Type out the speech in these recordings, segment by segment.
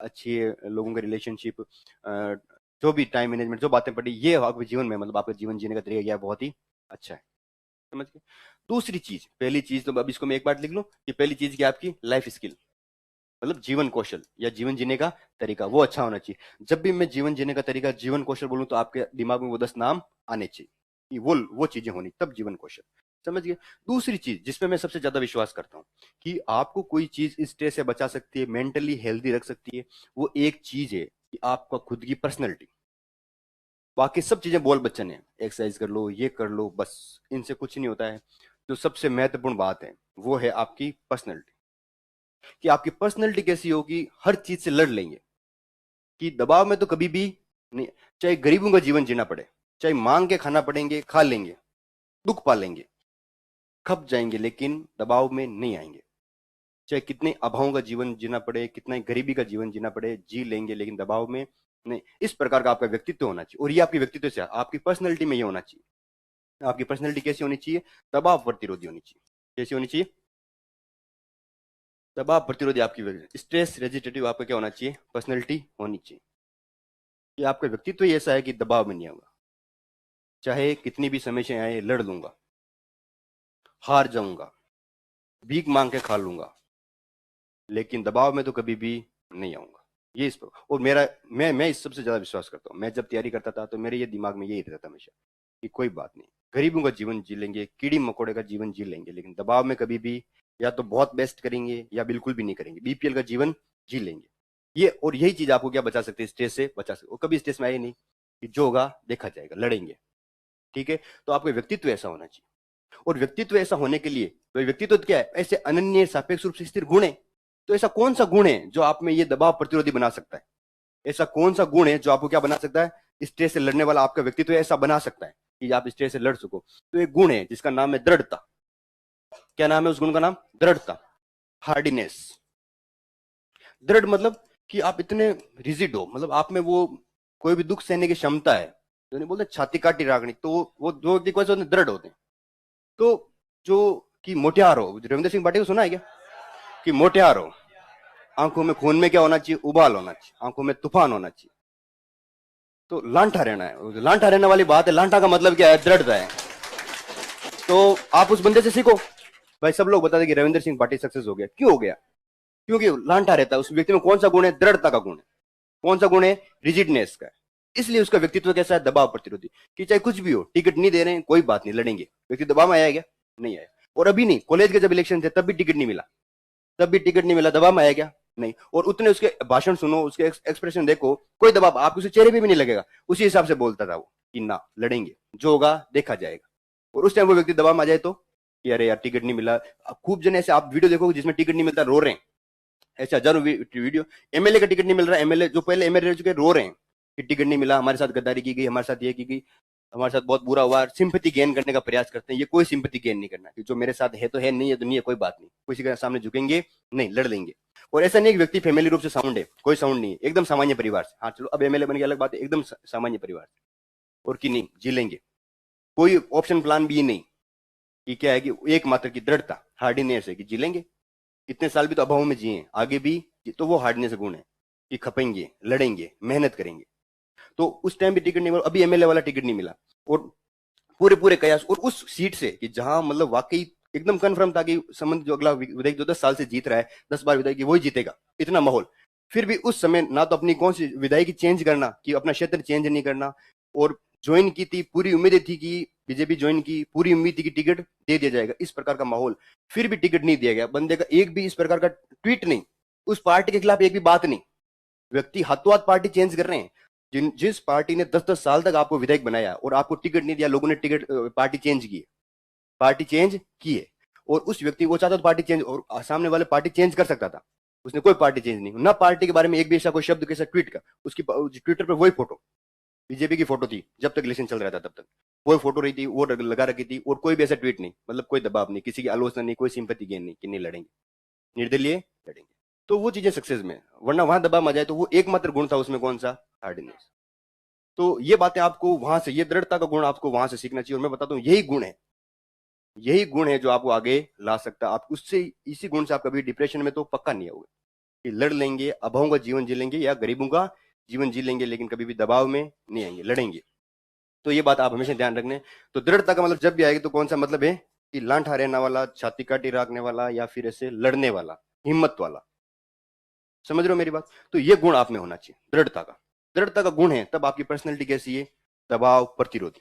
अच्छी लोगों का रिलेशनशिप, जो भी टाइम मैनेजमेंट, जो बातें पढ़ी, ये आपके जीवन में मतलब आपका जीवन जीने का तरीका यह बहुत ही अच्छा है। समझ गए। दूसरी चीज, पहली चीज तो अब इसको मैं एक बार लिख लूं कि पहली चीज क्या आपकी लाइफ स्किल, मतलब जीवन कौशल या जीवन जीने का तरीका, वो अच्छा होना चाहिए। जब भी मैं जीवन जीने का तरीका, जीवन कौशल बोलूं तो आपके दिमाग में वो 10 नाम आने चाहिए कि वो चीजें होनी, तब जीवन कौशल। समझ गए। दूसरी चीज जिसमें मैं सबसे ज्यादा विश्वास करता हूँ कि आपको कोई चीज स्ट्रेस से बचा सकती है, मेंटली हेल्दी रख सकती है, वो एक चीज है कि आपका खुद की पर्सनैलिटी। बाकी सब चीजें बोल बच्चन है, एक्सरसाइज कर लो, ये कर लो, बस इनसे कुछ नहीं होता है। जो सबसे महत्वपूर्ण बात है वो है आपकी पर्सनैलिटी, कि आपकी पर्सनैलिटी कैसी होगी, हर चीज से लड़ लेंगे, कि दबाव में तो कभी भी नहीं। चाहे गरीबों का जीवन जीना पड़े, चाहे मांग के खाना पड़ेंगे, खा लेंगे, दुख पालेंगे, खप जाएंगे, लेकिन दबाव में नहीं आएंगे। चाहे कितने अभावों का जीवन जीना पड़े, कितना ही गरीबी का जीवन जीना पड़े, जी लेंगे, लेकिन दबाव में नहीं। इस प्रकार का आपका व्यक्तित्व होना चाहिए, और ये आपके व्यक्तित्व से, आपकी पर्सनैलिटी में ये होना चाहिए। आपकी पर्सनैलिटी कैसी होनी चाहिए? दबाव प्रतिरोधी होनी चाहिए। कैसी होनी चाहिए? दबाव प्रतिरोधी। आपकी स्ट्रेस रेजिस्टेटिव आपका क्या होना चाहिए? पर्सनैलिटी होनी चाहिए। कि आपका व्यक्तित्व ही ऐसा है कि दबाव में नहीं होगा, चाहे कितनी भी समस्याएं आए लड़ लूंगा, हार जाऊंगा, भीख मांग के खा लूंगा, लेकिन दबाव में तो कभी भी नहीं आऊंगा। ये इस पर, और मेरा, मैं इस सबसे ज्यादा विश्वास करता हूँ। मैं जब तैयारी करता था तो मेरे ये दिमाग में यही रहता था हमेशा कि कोई बात नहीं, गरीबों का जीवन जी लेंगे, कीड़ी मकोड़े का जीवन जी लेंगे, लेकिन दबाव में कभी भी या तो बहुत बेस्ट करेंगे या बिल्कुल भी नहीं करेंगे, बीपीएल का जीवन जी लेंगे। ये, और यही चीज आपको क्या बचा सकती है? स्ट्रेस से बचा सकते, और कभी स्ट्रेस में आए नहीं, कि जो होगा देखा जाएगा, लड़ेंगे। ठीक है। तो आपका व्यक्तित्व ऐसा होना चाहिए, और व्यक्तित्व ऐसा होने के लिए, तो व्यक्तित्व क्या है? ऐसे अनन्य सापेक्ष रूप से स्थिर गुण है। तो ऐसा कौन सा गुण है जो आप में ये दबाव प्रतिरोधी बना सकता है? ऐसा कौन सा गुण है जो आपको क्या बना सकता है? स्ट्रेस से लड़ने वाला आपका व्यक्तित्व ऐसा बना सकता है कि आप स्ट्रेस से लड़ सको। तो एक गुण है जिसका नाम है दृढ़ता। क्या नाम है उस गुण का? नाम दृढ़ता, हार्डीनेस। दृढ़ मतलब कि आप इतने रिजिड हो, मतलब आप में वो कोई भी दुख सहने की क्षमता है, जो नहीं बोलते छाती काटी रागनी, तो वो दो व्यक्ति कैसे होते हैं? दृढ़ होते हैं। तो जो कि मोटियार हो, रविंद्र सिंह पाटिल को सुना है क्या? कि मोटियार हो, आंखों में खून में क्या होना चाहिए? उबाल होना चाहिए, आंखों में तूफान होना चाहिए। तो लांठा रहना है, लांठा रहने वाली बात है। लांठा का मतलब क्या है? दृढ़ता है। तो आप उस बंदे से सीखो। भाई सब लोग बताते कि रविंद्र सिंह पाटिल सक्सेस हो गया, क्यों हो गया? क्योंकि लांठा रहता है। उस व्यक्ति में कौन सा गुण है? दृढ़ता का गुण है। कौन सा गुण है? रिजिडनेस का है। इसलिए उसका व्यक्तित्व कैसा है? दबाव प्रतिरोधी। कि चाहे कुछ भी हो, टिकट नहीं दे रहे हैं, कोई बात नहीं, लड़ेंगे। व्यक्ति दबाव में आया क्या? नहीं आया। और अभी नहीं, कॉलेज के जब इलेक्शन थे तब भी टिकट नहीं मिला, तब भी टिकट नहीं मिला, दबाव में आया क्या? नहीं। और उतने उसके भाषण सुनो, उसके एक्सप्रेशन देखो, कोई दबाव आपको उसके चेहरे पे भी नहीं लगेगा। उसी हिसाब से बोलता था वो कि ना, लड़ेंगे, जो होगा देखा जाएगा। और उस टाइम वो व्यक्ति दबाव में आ जाए तो कि अरे यार टिकट नहीं मिला। खूब जन ऐसे आप वीडियो देखोगे जिसमें टिकट नहीं मिलता, रो रहे हैं। ऐसे हजारों वीडियो। एमएलए का टिकट नहीं मिल रहा है, एमएलए जो पहले एमएलए रह चुके रो रहे हैं कि टिकट नहीं मिला, हमारे साथ गद्दारी की गई, हमारे साथ ये की गई, हमारे साथ बहुत बुरा हुआ। सिंपैथी गेन करने का प्रयास करते हैं। ये कोई सिंपैथी गेन नहीं करना, कि जो मेरे साथ है तो है, नहीं है तो नहीं है, कोई बात नहीं, किसी के सामने झुकेंगे नहीं, लड़ लेंगे। और ऐसा नहीं कि व्यक्ति फैमिली रूप से साउंड है, कोई साउंड नहीं है, एकदम सामान्य परिवार से, हाँ चलो अब एमएलए बन गया अलग बात है, एकदम सामान्य परिवार से, और कि नहीं जी लेंगे। कोई ऑप्शन प्लान भी नहीं, कि क्या है कि एकमात्र की दृढ़ता, हार्डीनेस है कि जी लेंगे। इतने साल भी तो अभाव में जिए, आगे भी, तो वो हार्डनेस गुण है कि खपेंगे, लड़ेंगे, मेहनत करेंगे। तो उस टाइम भी टिकट नहीं मिला, अभी एमएलए वाला टिकट नहीं मिला, और पूरे पूरे कयास, और उस सीट से कि जहां मतलब वाकई एकदम कन्फर्म था कि संबंध जो अगला विधायक जो 10 साल से जीत रहा है, 10 बार विधायक वही जीतेगा, इतना माहौल। फिर भी उस समय ना तो अपनी कौन सी विधायकी चेंज करना, कि अपना क्षेत्र चेंज नहीं करना, और ज्वाइन की थी, पूरी उम्मीदें थी कि बीजेपी ज्वाइन की, पूरी उम्मीद थी कि टिकट दे दिया जाएगा, इस प्रकार का माहौल। फिर भी टिकट नहीं दिया गया। बंदे का एक भी इस प्रकार का ट्वीट नहीं, उस पार्टी के खिलाफ एक भी बात नहीं। व्यक्ति हाथों हाथ पार्टी चेंज कर रहे हैं। जिस पार्टी ने 10-10 साल तक आपको विधायक बनाया और आपको टिकट नहीं दिया, लोगों ने टिकट पार्टी चेंज की, पार्टी चेंज की है। और उस व्यक्ति वो चाहता था पार्टी चेंज, और सामने वाले पार्टी चेंज कर सकता था, उसने कोई पार्टी चेंज नहीं, ना पार्टी के बारे में एक भी ऐसा कोई शब्द कैसा ट्वीट का। उसकी ट्विटर पर वही फोटो, बीजेपी की फोटो थी जब तक इलेक्शन चल रहा था, तब तक वही फोटो रही थी, वो लगा रखी थी, और कोई भी ऐसा ट्वीट नहीं, मतलब कोई दबाव नहीं, किसी की आलोचना नहीं, कोई सिंपैथी गेन नहीं कि नहीं लड़ेंगे, निर्दलीय लड़ेंगे। तो वो चीजें सक्सेस में, वरना वहां दबाव आ जाए तो वो एकमात्र गुण था उसमें, कौन सा? हार्डनेस। तो ये बातें आपको वहां से, ये दृढ़ता का गुण आपको वहां से सीखना चाहिए। और मैं बताता हूँ यही गुण है, यही गुण है जो आपको आगे ला सकता है। आप उससे, इसी गुण से आप कभी डिप्रेशन में तो पक्का नहीं आओगे। कि लड़ लेंगे, अभावों का जीवन जी लेंगे या गरीबों का जीवन जी लेंगे, लेकिन कभी भी दबाव में नहीं आएंगे, लड़ेंगे। तो ये बात आप हमेशा ध्यान रखने। तो दृढ़ता का मतलब जब भी आएगी तो कौन सा मतलब है कि लांठा रहने वाला, छाती काटी रखने वाला, या फिर ऐसे लड़ने वाला, हिम्मत वाला। समझ रहे हो मेरी बात? तो ये गुण आप में होना चाहिए दृढ़ता का। दृढ़ता का गुण है तब आपकी पर्सनैलिटी कैसी है? दबाव प्रतिरोधी।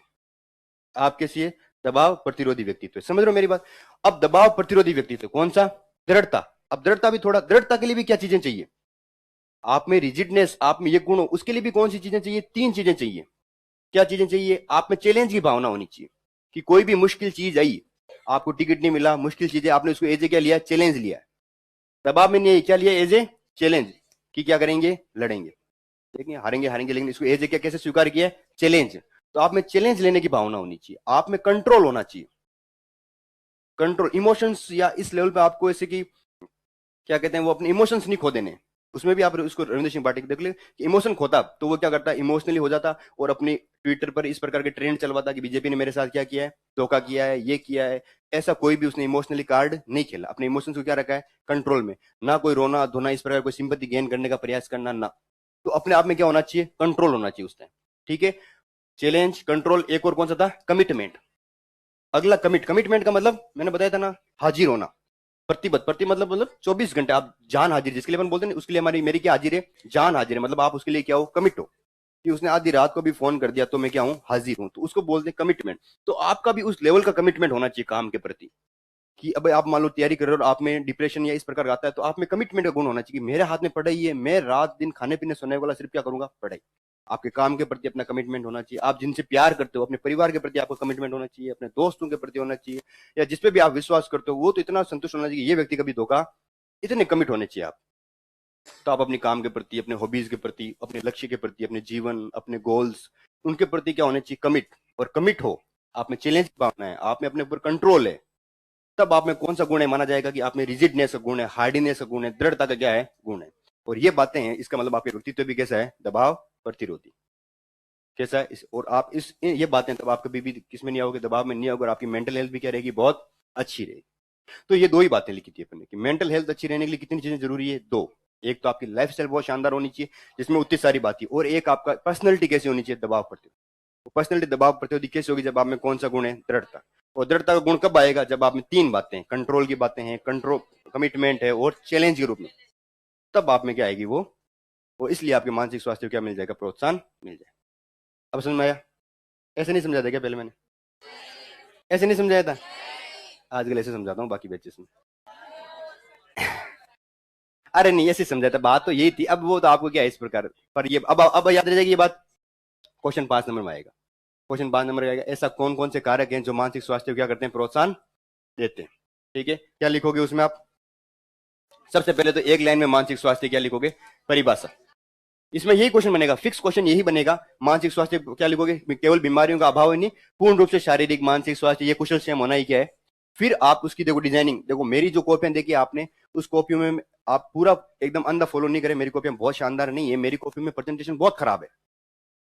आप कैसी है? दबाव प्रतिरोधी व्यक्तित्व। समझ रहे हो मेरी बात? अब दबाव प्रतिरोधी व्यक्तित्व कौन सा? दृढ़ता। अब दृढ़ता भी थोड़ा, दृढ़ता के लिए भी क्या चीजें चाहिए? आप में रिजिडनेस, आप में ये गुण हो, उसके लिए भी कौन सी चीजें चाहिए? 3 चीजें चाहिए। क्या चीजें चाहिए? आप में चैलेंज की भावना होनी चाहिए कि कोई भी मुश्किल चीज आई, आपको टिकट नहीं मिला, मुश्किल चीजें, आपने उसको एज ए क्या लिया? चैलेंज लिया। दबाव में नहीं है, क्या लिया? As a challenge. कि क्या करेंगे? लड़ेंगे, लेकिन हारेंगे हारेंगे, लेकिन इसको एज ए क्या कैसे स्वीकार किया? चैलेंज। तो आप में चैलेंज लेने की भावना होनी चाहिए, आप में कंट्रोल होना चाहिए। कंट्रोल इमोशंस, या इस लेवल पे आपको ऐसे कि क्या कहते हैं, वो अपने इमोशंस नहीं खो देने। उसमें भी आप उसको रविंद्र सिंह पाटिल देख ले कि इमोशन खोता तो वो क्या करता? इमोशनली हो जाता और अपनी ट्विटर पर इस प्रकार के ट्रेंड चलवाता कि बीजेपी ने मेरे साथ क्या किया है, धोखा किया है, ये किया है। ऐसा कोई भी उसने इमोशनली कार्ड नहीं खेला, अपने इमोशंस को क्या रखा है? कंट्रोल में। ना कोई रोना धोना, इस प्रकार कोई सिंपैथी गेन करने का प्रयास करना, ना। तो अपने आप में क्या होना चाहिए? कंट्रोल होना चाहिए उस टाइम। ठीक है, चैलेंज, कंट्रोल। एक और कौन सा था? कमिटमेंट। अगला कमिटमेंट का मतलब मैंने बताया था ना, हाजिर होना। प्रतिबद्ध, प्रति मतलब 24 घंटे आप जान हाजिर, जिसके लिए अपन बोलते हैं उसके लिए हमारी मेरी क्या हाजिर है? जान हाजिर है। मतलब आप उसके लिए क्या हो? कमिट हो। कि उसने आधी रात को भी फोन कर दिया तो मैं क्या हूं? हाजिर हूं। तो उसको बोलते हैं कमिटमेंट। तो आपका भी उस लेवल का कमिटमेंट होना चाहिए काम के प्रति कि अब आप मान लो तैयारी कर रहे हो और आप में डिप्रेशन या इस प्रकार का आता है, तो आप में कमिटमेंट का गुण होना चाहिए कि मेरे हाथ में पढ़ाई है, मैं रात दिन खाने पीने सोने वाला, सिर्फ क्या करूंगा? पढ़ाई। आपके काम के प्रति अपना कमिटमेंट होना चाहिए। आप जिनसे प्यार करते हो, अपने परिवार के प्रति आपका कमिटमेंट होना चाहिए, अपने दोस्तों के प्रति होना चाहिए, या जिसपे भी आप विश्वास करते हो वो तो इतना संतुष्ट होना चाहिए, ये व्यक्ति कभी धोखा, इतने कमिट होने चाहिए आप। तो आप अपने काम के प्रति, अपने हॉबीज के प्रति, अपने लक्ष्य के प्रति, अपने जीवन, अपने गोल्स, उनके प्रति क्या होने चाहिए? कमिट। और कमिट हो, आप में चैलेंज की भावना है, आप में अपने ऊपर कंट्रोल है, तब आप में कौन सा गुण है माना जाएगा कि आप में रिजिडनेस का गुण है, हार्डीनेस का गुण है, दृढ़ता का क्या है? गुण है। और ये बातें हैं, इसका मतलब आपके व्यक्तित्व भी कैसा है? दबाव प्रतिरोधी कैसा है और आप इस ये बातें तब आप कभी भी किसमें नहीं आओगे? दबाव में नहीं आओगे। और आपकी मेंटल हेल्थ भी क्या रहेगी? बहुत अच्छी रहेगी। तो ये 2 ही बातें लिखी थी अपन ने कि मेंटल हेल्थ अच्छी रहने के लिए कितनी चीजें जरूरी है? 2। एक तो आपकी लाइफ स्टाइल बहुत शानदार होनी चाहिए जिसमें उतनी सारी बातें, और एक आपका पर्सनैलिटी कैसी होनी चाहिए? दबाव प्रतिरोधी। पर्सनैलिटी दबाव प्रतिरोधी कैसे होगी? जब आप में कौन सा गुण है? दृढ़ता। और दृढ़ता का गुण कब आएगा? जब आप में 3 बातें, कंट्रोल की बातें हैं, कंट्रोल, कमिटमेंट है, और चैलेंज के रूप में, तब आप में क्या आएगी? वो इसलिए आपके मानसिक स्वास्थ्य को क्या मिल जाएगा? प्रोत्साहन मिल जाएगा। अब समझ में आया? ऐसे नहीं समझा था क्या पहले मैंने? ऐसे नहीं समझाया था? आजकल ऐसे समझाता हूँ बाकी बैचेस में। अरे नहीं, ऐसे समझा था, बात तो यही थी। अब वो तो आपको क्या है इस प्रकार, पर ये अब याद रह जाएगी ये बात। क्वेश्चन 5 नंबर में आएगा। क्वेश्चन 5 नंबर आएगा, ऐसा कौन कौन से कारक हैं जो मानसिक स्वास्थ्य को क्या करते हैं? प्रोत्साहन देते हैं। ठीक है, क्या लिखोगे उसमें आप? सबसे पहले तो एक लाइन में मानसिक स्वास्थ्य क्या लिखोगे? परिभाषा। इसमें यही क्वेश्चन बनेगा, फिक्स क्वेश्चन यही बनेगा। मानसिक स्वास्थ्य क्या लिखोगे? केवल बीमारियों का अभाव ही नहीं, पूर्ण रूप से शारीरिक मानसिक स्वास्थ्य, ये कुशल क्षम होना ही क्या है। फिर आप उसकी देखो डिजाइनिंग, देखो मेरी जो कॉपियां देखी आपने, उस कॉपियों में आप पूरा एकदम अंधा फॉलो नहीं करें। मेरी कॉपियां बहुत शानदार नहीं है, मेरी कॉपी में प्रेजेंटेशन बहुत खराब है,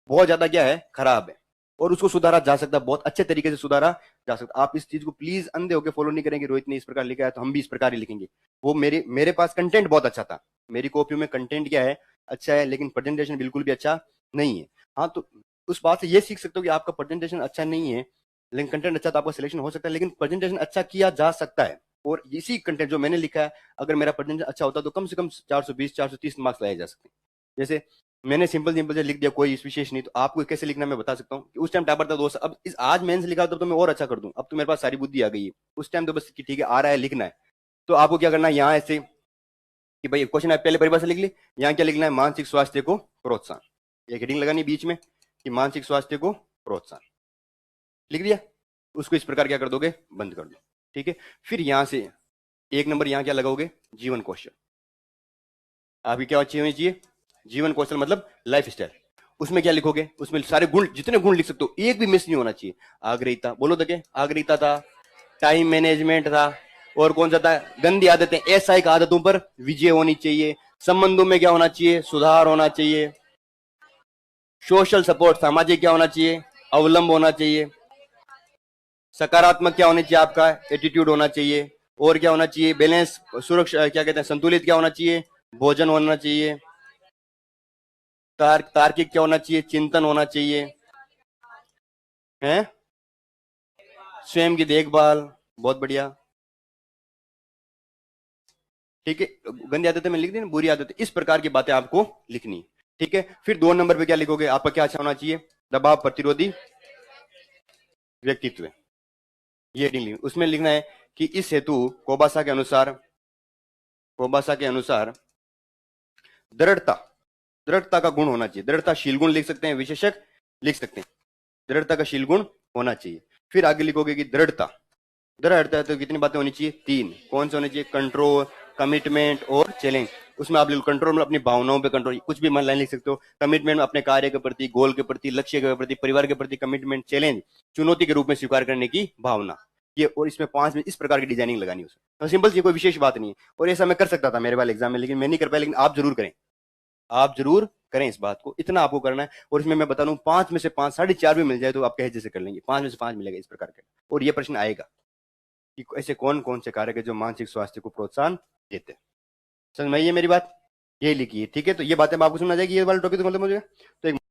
बहुत ज्यादा क्या है? खराब है। और उसको सुधारा जा सकता है, बहुत अच्छे तरीके से सुधारा जा सकता। आप इस चीज को प्लीज अंधे होकर फॉलो नहीं करेंगे। रोहित ने इस प्रकार लिखा है तो हम भी इस प्रकार ही लिखेंगे। वो मेरे पास कंटेंट बहुत अच्छा था, मेरी कॉपी में कंटेंट क्या है? अच्छा है, लेकिन प्रेजेंटेशन बिल्कुल भी अच्छा नहीं है। हाँ, तो उस बात से ये सीख सकते हो कि आपका प्रेजेंटेशन अच्छा नहीं है, लेकिन कंटेंट अच्छा, तो आपका सिलेक्शन हो सकता है, लेकिन प्रेजेंटेशन अच्छा किया जा सकता है। और इसी कंटेंट जो मैंने लिखा है, अगर मेरा प्रेजेंटेशन अच्छा होता तो कम से कम 420 430 मार्क्स लाए जा सकते हैं। जैसे मैंने सिंपल से लिख दिया, कोई विशेष नहीं। तो आपको कैसे लिखना मैं बता सकता हूँ कि उस टाइम टापर था दोस्त, अब इस आज मेंस लिखा तो मैं और अच्छा कर दूं। अब तो मेरे पास सारी बुद्धि आ गई है। उस टाइम तो बस कि ठीक है आ रहा है, लिखना है। तो आपको क्या करना है यहाँ ऐसे कि भाई क्वेश्चन आप पहले परिभाषा लिख ली, यहाँ क्या लिखना है? मानसिक स्वास्थ्य को प्रोत्साहन। एक हेडिंग लगानी बीच में कि मानसिक स्वास्थ्य को प्रोत्साहन, लिख दिया। उसको इस प्रकार क्या कर दोगे? बंद कर दो। ठीक है, फिर यहां से 1 नंबर यहाँ क्या लगाओगे? जीवन कौशल। आपकी क्या अच्छी होनी चाहिए? जीवन कौशल मतलब लाइफ स्टाइल। उसमें क्या लिखोगे? उसमें सारे गुण, जितने गुण लिख सकते हो, एक भी मिस नहीं होना चाहिए। आग्रहिता, बोलो तो क्या? आग्रहिता था, टाइम मैनेजमेंट था, और कौन सा था? गंदी आदतें, असाइक आदतों पर विजय होनी चाहिए। संबंधों में क्या होना चाहिए? सुधार होना चाहिए। सोशल सपोर्ट, सामाजिक क्या होना चाहिए? अवलंब होना चाहिए। सकारात्मक क्या होना चाहिए? आपका एटीट्यूड होना चाहिए। और क्या होना चाहिए? बैलेंस, सुरक्षा, क्या कहते हैं, संतुलित क्या होना चाहिए? भोजन होना चाहिए, तार्किक क्या होना चाहिए, चिंतन होना चाहिए, है स्वयं की देखभाल। बहुत बढ़िया। ठीक है, गंदी आदतें मैं लिख दी ना, बुरी आदतें, इस प्रकार की बातें आपको लिखनी। ठीक है, फिर 2 नंबर पे क्या लिखोगे, आपका क्या अच्छा होना चाहिए, दबाव प्रतिरोधी व्यक्तित्व। ये नहीं लिखना, उसमें लिखना है कि इस हेतु कोबासा के अनुसार दृढ़ता, दृढ़ता का गुण होना चाहिए। दृढ़ता शील गुण लिख सकते हैं, विशेषक लिख सकते हैं, दृढ़ता का शील गुण होना चाहिए। फिर आगे लिखोगे कि दृढ़ता, दृढ़ता तो कितनी बातें होनी चाहिए, 3। कौन से होने चाहिए, कंट्रोल, कमिटमेंट और चैलेंज। उसमें आप कंट्रोल में अपनी भावनाओं पे कंट्रोल, कुछ भी मन लाइन लिख सकते हो। कमिटमेंट में अपने कार्य के प्रति, गोल के प्रति, लक्ष्य के प्रति, परिवार के प्रति कमिटमेंट, चैलेंज चुनौती के रूप में स्वीकार करने की भावना। ये, और इसमें 5 में इस प्रकार की डिजाइनिंग लगानी है। तो सिंपल सी कोई विशेष बात नहीं है, और ऐसा मैं कर सकता था मेरे वाले एग्जाम में, लेकिन मैं नहीं कर पाया। लेकिन आप जरूर करें, आप जरूर करें इस बात को, इतना आपको करना है। और इसमें मैं बता दूं, 5 में से 5, 4.5 भी मिल जाए तो आप कहे से कर लेंगे, 5 में से 5 मिलेगा इस प्रकार के। और ये प्रश्न आएगा कि ऐसे कौन कौन से कारक है जो मानसिक स्वास्थ्य को प्रोत्साहन देते हैं। समझ में आई है मेरी बात, यही लिखी है। ठीक है, तो ये बातें आपको समझ आ जाएगी, ये वाला टॉपिक तो मतलब मुझे तो एक